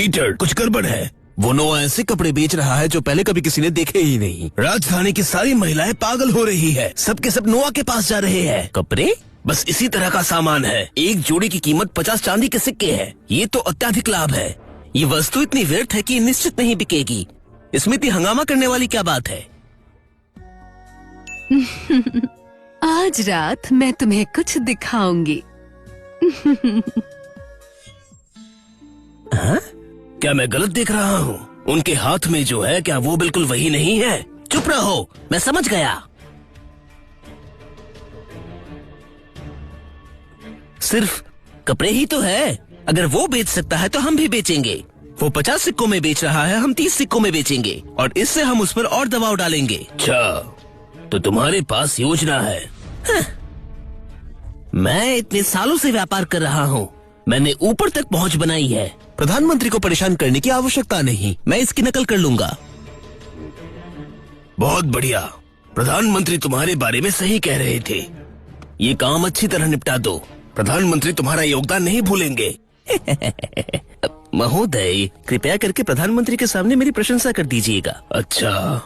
Peter, कुछ गड़बड़ है। वो नोआ ऐसे कपड़े बेच रहा है जो पहले कभी किसी ने देखे ही नहीं। राजधानी की सारी महिलाएं पागल हो रही है। सबके सब नोआ के पास जा रहे हैं। कपड़े? बस इसी तरह का सामान है। एक जोड़ी की कीमत 50 चांदी के सिक्के है। ये तो अत्यधिक लाभ है। ये वस्तु इतनी व्यर्थ है कि निश्चित नहीं बिकेगी। इसमें इतनी हंगामा करने वाली क्या बात है? आज रात मैं तुम्हें कुछ दिखाऊंगी। हाँ? क्या मैं गलत देख रहा हूँ? उनके हाथ में जो है, क्या वो बिल्कुल वही नहीं है? चुप रहो, मैं समझ गया। सिर्फ कपड़े ही तो है। अगर वो बेच सकता है तो हम भी बेचेंगे। वो 50 सिक्कों में बेच रहा है, हम 30 सिक्कों में बेचेंगे और इससे हम उस पर और दबाव डालेंगे। अच्छा, तो तुम्हारे पास योजना है? हाँ। मैं इतने सालों से व्यापार कर रहा हूँ। मैंने ऊपर तक पहुँच बनाई है। प्रधानमंत्री को परेशान करने की आवश्यकता नहीं। मैं इसकी नकल कर लूंगा। बहुत बढ़िया। प्रधानमंत्री तुम्हारे बारे में सही कह रहे थे। ये काम अच्छी तरह निपटा दो। प्रधानमंत्री तुम्हारा योगदान नहीं भूलेंगे। महोदय, कृपया करके प्रधानमंत्री के सामने मेरी प्रशंसा कर दीजिएगा। अच्छा,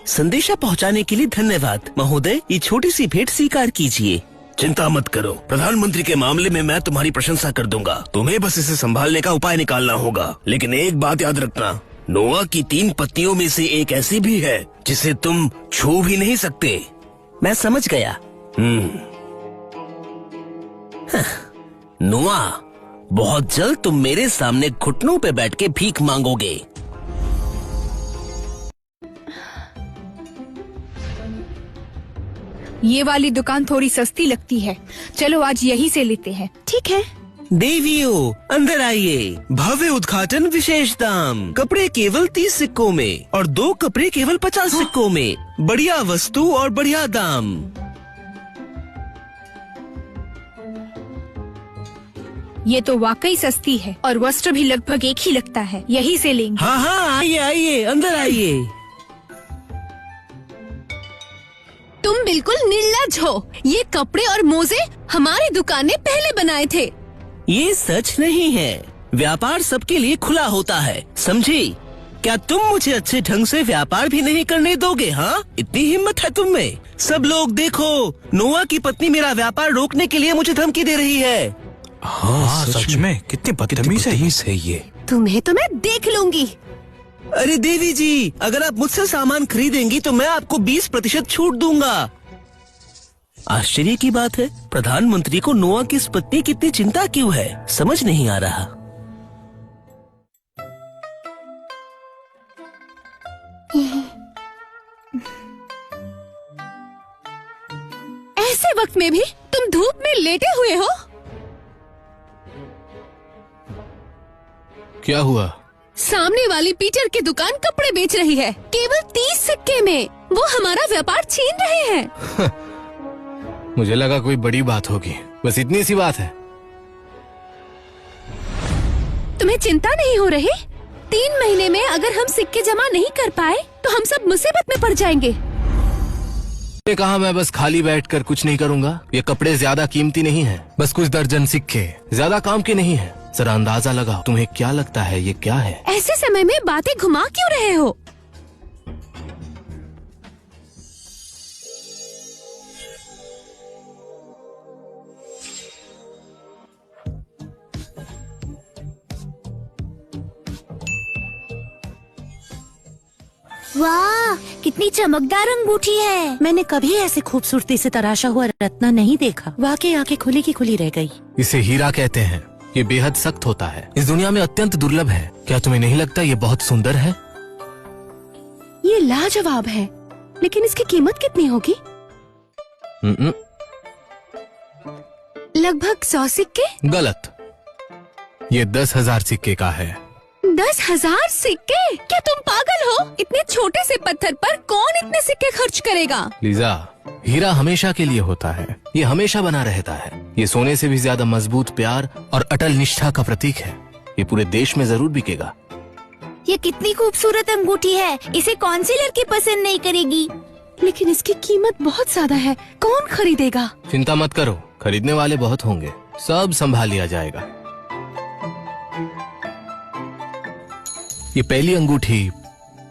संदेशा पहुंचाने के लिए धन्यवाद। महोदय, ये छोटी सी भेंट स्वीकार कीजिए। चिंता मत करो, प्रधानमंत्री के मामले में मैं तुम्हारी प्रशंसा कर दूंगा। तुम्हें बस इसे संभालने का उपाय निकालना होगा। लेकिन एक बात याद रखना, नोआ की 3 पत्नियों में से एक ऐसी भी है जिसे तुम छू भी नहीं सकते। मैं समझ गया। नोआ, बहुत जल्द तुम मेरे सामने घुटनों पे बैठ के भीख मांगोगे। ये वाली दुकान थोड़ी सस्ती लगती है। चलो आज यही से लेते हैं। ठीक है। देवियों, अंदर आइए। भव्य उद्घाटन, विशेष दाम। कपड़े केवल 30 सिक्कों में और 2 कपड़े केवल 50 सिक्कों में। बढ़िया वस्तु और बढ़िया दाम। ये तो वाकई सस्ती है और वस्त्र भी लगभग एक ही लगता है। यही से लेंगे। हाँ हाँ, आइए आइए, अंदर आइए। तुम बिल्कुल निर्लज्ज हो। ये कपड़े और मोजे हमारी दुकान ने पहले बनाए थे। ये सच नहीं है। व्यापार सबके लिए खुला होता है, समझी? क्या तुम मुझे अच्छे ढंग से व्यापार भी नहीं करने दोगे? हाँ, इतनी हिम्मत है तुम में? सब लोग देखो, नोआ की पत्नी मेरा व्यापार रोकने के लिए मुझे धमकी दे रही है। हाँ, सच में कितनी बदतमीज है ये। तुम्हें तो मैं देख लूंगी। अरे देवी जी, अगर आप मुझसे सामान खरीदेंगी तो मैं आपको 20% छूट दूंगा। आश्चर्य की बात है, प्रधानमंत्री को नोआ की इस पत्नी की इतनी चिंता क्यों है, समझ नहीं आ रहा। ऐसे वक्त में भी तुम धूप में लेटे हुए हो? क्या हुआ? सामने वाली पीटर की दुकान कपड़े बेच रही है, केवल 30 सिक्के में। वो हमारा व्यापार छीन रहे हैं। मुझे लगा कोई बड़ी बात होगी। बस इतनी सी बात है। तुम्हें चिंता नहीं हो रही? 3 महीने में अगर हम सिक्के जमा नहीं कर पाए तो हम सब मुसीबत में पड़ जाएंगे। मैंने कहा मैं बस खाली बैठकर कुछ नहीं करूंगा। ये कपड़े ज्यादा कीमती नहीं हैं, बस कुछ दर्जन सिक्के, ज्यादा काम के नहीं हैं। जरा अंदाजा लगाओ, तुम्हें क्या लगता है ये क्या है? ऐसे समय में बातें घुमा क्यों रहे हो? वाह, कितनी चमकदार अंगूठी है। मैंने कभी ऐसे खूबसूरती से तराशा हुआ रत्न नहीं देखा। वाकई आंखें खुली की खुली रह गई। इसे हीरा कहते हैं। ये बेहद सख्त होता है, इस दुनिया में अत्यंत दुर्लभ है। क्या तुम्हें नहीं लगता ये बहुत सुंदर है? ये लाजवाब है, लेकिन इसकी कीमत कितनी होगी? लगभग 100 सिक्के। गलत, ये 10,000 सिक्के का है। 10,000 सिक्के? क्या तुम पागल हो? इतने छोटे से पत्थर पर कौन इतने सिक्के खर्च करेगा? लीजा, हीरा हमेशा के लिए होता है। ये हमेशा बना रहता है। ये सोने से भी ज्यादा मजबूत प्यार और अटल निष्ठा का प्रतीक है। ये पूरे देश में जरूर बिकेगा। ये कितनी खूबसूरत अंगूठी है। इसे कौन सी लड़की पसंद नहीं करेगी? लेकिन इसकी कीमत बहुत ज्यादा है, कौन खरीदेगा? चिंता मत करो, खरीदने वाले बहुत होंगे। सब संभाल लिया जाएगा। ये पहली अंगूठी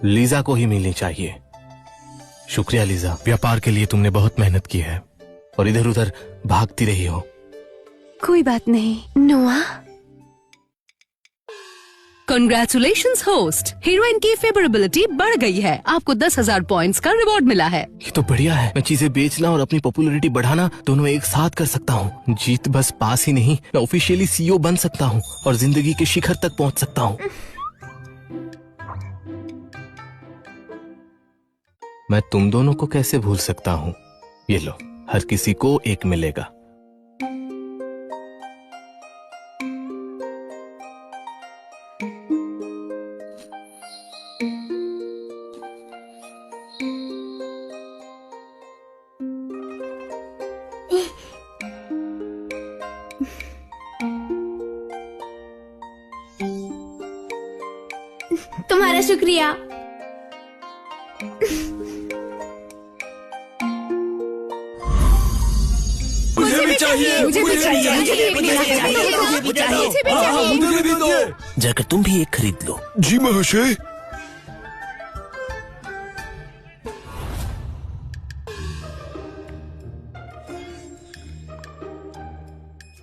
लीजा को ही मिलनी चाहिए। शुक्रिया लीजा, व्यापार के लिए तुमने बहुत मेहनत की है और इधर उधर भागती रही हो। कोई बात नहीं नोआ। Congratulations होस्ट, हीरोइन की फेवरेबिलिटी बढ़ गई है। आपको 10,000 पॉइंट्स का रिवॉर्ड मिला है। ये तो बढ़िया है। मैं चीजें बेचना और अपनी पॉपुलैरिटी बढ़ाना दोनों एक साथ कर सकता हूँ। जीत बस पास ही नहीं, मैं ऑफिशियली सीईओ बन सकता हूँ और जिंदगी के शिखर तक पहुँच सकता हूँ। मैं तुम दोनों को कैसे भूल सकता हूँ। ये लो, हर किसी को एक मिलेगा। तुम्हारा शुक्रिया। मुझे भी चाहिए, मुझे भी चाहिए, मुझे भी चाहिए। जाकर तुम भी एक खरीद लो। जी महाशय।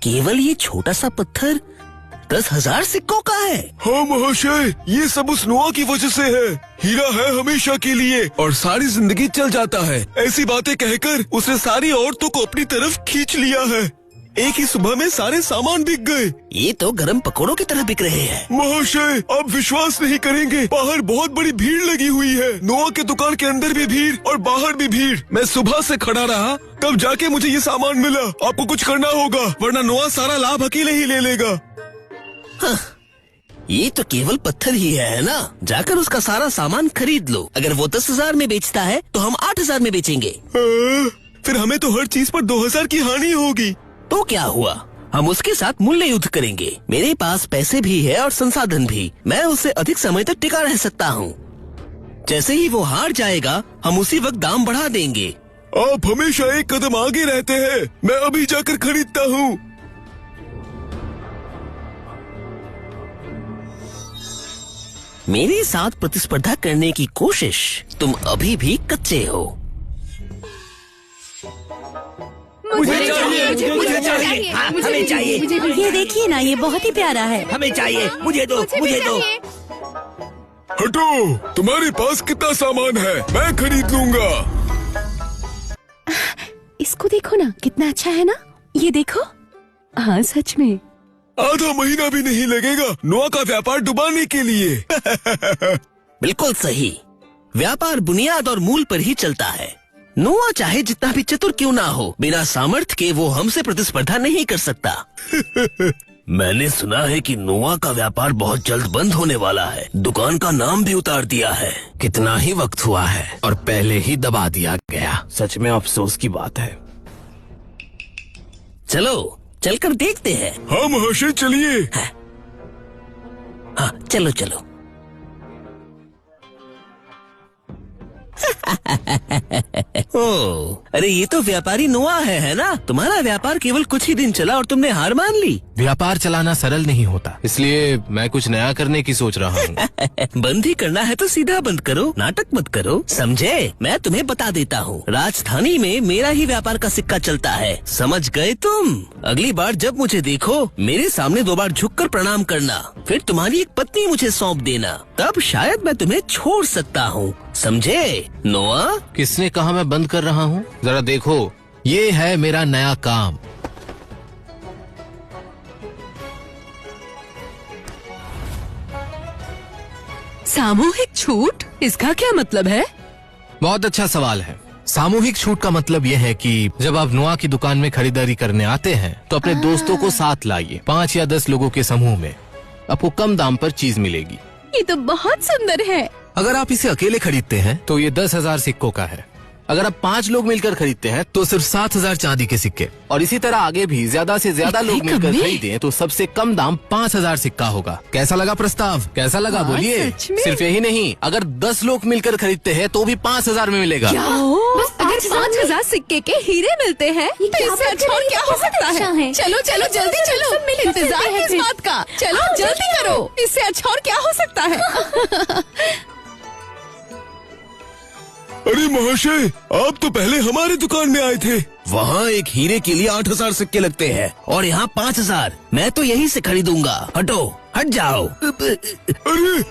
केवल ये छोटा सा पत्थर 10,000 सिक्कों का है। हाँ महाशय, ये सब उस नोआ की वजह से है। हीरा है हमेशा के लिए और सारी जिंदगी चल जाता है। ऐसी बातें कहकर उसने सारी औरतों को अपनी तरफ खींच लिया है। एक ही सुबह में सारे सामान बिक गए। ये तो गरम पकौड़ों की तरह बिक रहे हैं। महाशय, आप विश्वास नहीं करेंगे, बाहर बहुत बड़ी भीड़ लगी हुई है। नोआ के दुकान के अंदर भी भीड़ और बाहर भी भीड़। मैं सुबह से खड़ा रहा, तब जाके मुझे ये सामान मिला। आपको कुछ करना होगा वरना नोआ सारा लाभ अकेले ही ले लेगा। हाँ, ये तो केवल पत्थर ही है ना। जाकर उसका सारा सामान खरीद लो। अगर वो 10,000 में बेचता है तो हम 8,000 में बेचेंगे। फिर हमें तो हर चीज पर 2,000 की हानि होगी। तो क्या हुआ, हम उसके साथ मूल्य युद्ध करेंगे। मेरे पास पैसे भी है और संसाधन भी। मैं उससे अधिक समय तक टिका रह सकता हूँ। जैसे ही वो हार जाएगा हम उसी वक्त दाम बढ़ा देंगे। आप हमेशा एक कदम आगे रहते हैं। मैं अभी जाकर खरीदता हूँ। मेरे साथ प्रतिस्पर्धा करने की कोशिश, तुम अभी भी कच्चे हो। मुझे चाहिए, मुझे चाहिए, हमें चाहिए। ये देखिए ना, ये बहुत ही प्यारा है। हमें चाहिए, मुझे दो, मुझे दो। हटो, तुम्हारे पास कितना सामान है, मैं खरीद लूंगा। इसको देखो ना, कितना अच्छा है ना। ये देखो, हाँ सच में। आधा महीना भी नहीं लगेगा नोआ का व्यापार डुबाने के लिए। बिल्कुल सही। व्यापार बुनियाद और मूल पर ही चलता है। नोआ चाहे जितना भी चतुर क्यों ना हो, बिना सामर्थ्य के वो हमसे प्रतिस्पर्धा नहीं कर सकता। मैंने सुना है कि नोआ का व्यापार बहुत जल्द बंद होने वाला है। दुकान का नाम भी उतार दिया है। कितना ही वक्त हुआ है और पहले ही दबा दिया गया। सच में अफसोस की बात है। चलो चलकर देखते हैं। हाँ महाशय, चलिए। हाँ चलो चलो। ओ, अरे ये तो व्यापारी नोआ है ना। तुम्हारा व्यापार केवल कुछ ही दिन चला और तुमने हार मान ली। व्यापार चलाना सरल नहीं होता, इसलिए मैं कुछ नया करने की सोच रहा हूँ। बंद ही करना है तो सीधा बंद करो, नाटक मत करो, समझे। मैं तुम्हें बता देता हूँ, राजधानी में मेरा ही व्यापार का सिक्का चलता है। समझ गए तुम? अगली बार जब मुझे देखो, मेरे सामने 2 बार झुककर प्रणाम करना, फिर तुम्हारी एक पत्नी मुझे सौंप देना, तब शायद मैं तुम्हें छोड़ सकता हूँ। समझे नोआ? किसने कहा मैं बंद कर रहा हूँ? जरा देखो, ये है मेरा नया काम। सामूहिक छूट, इसका क्या मतलब है? बहुत अच्छा सवाल है। सामूहिक छूट का मतलब यह है कि जब आप नोआ की दुकान में खरीदारी करने आते हैं तो अपने दोस्तों को साथ लाइए। 5 या 10 लोगों के समूह में आपको कम दाम पर चीज मिलेगी। ये तो बहुत सुंदर है। अगर आप इसे अकेले खरीदते हैं तो ये 10,000 सिक्कों का है। अगर आप 5 लोग मिलकर खरीदते हैं तो सिर्फ 7,000 चांदी के सिक्के। और इसी तरह आगे भी ज्यादा से ज्यादा लोग मिलकर खरीदें तो सबसे कम दाम 5,000 सिक्का होगा। कैसा लगा प्रस्ताव? कैसा लगा बोलिए? सच में? सिर्फ यही नहीं, अगर 10 लोग मिलकर खरीदते हैं तो भी 5,000 में मिलेगा। बस अगर 5,000 सिक्के के हीरे मिलते हैं तो इससे अच्छा और क्या हो सकता है? चलो चलो जल्दी चलो, इंतजार है इस बात का। चलो जल्दी करो, इससे अच्छा और क्या हो सकता है? अरे महाशय, आप तो पहले हमारी दुकान में आए थे। वहाँ एक हीरे के लिए 8,000 सिक्के लगते हैं और यहाँ 5,000। मैं तो यहीं से खरीदूंगा। हटो, हट जाओ। अरे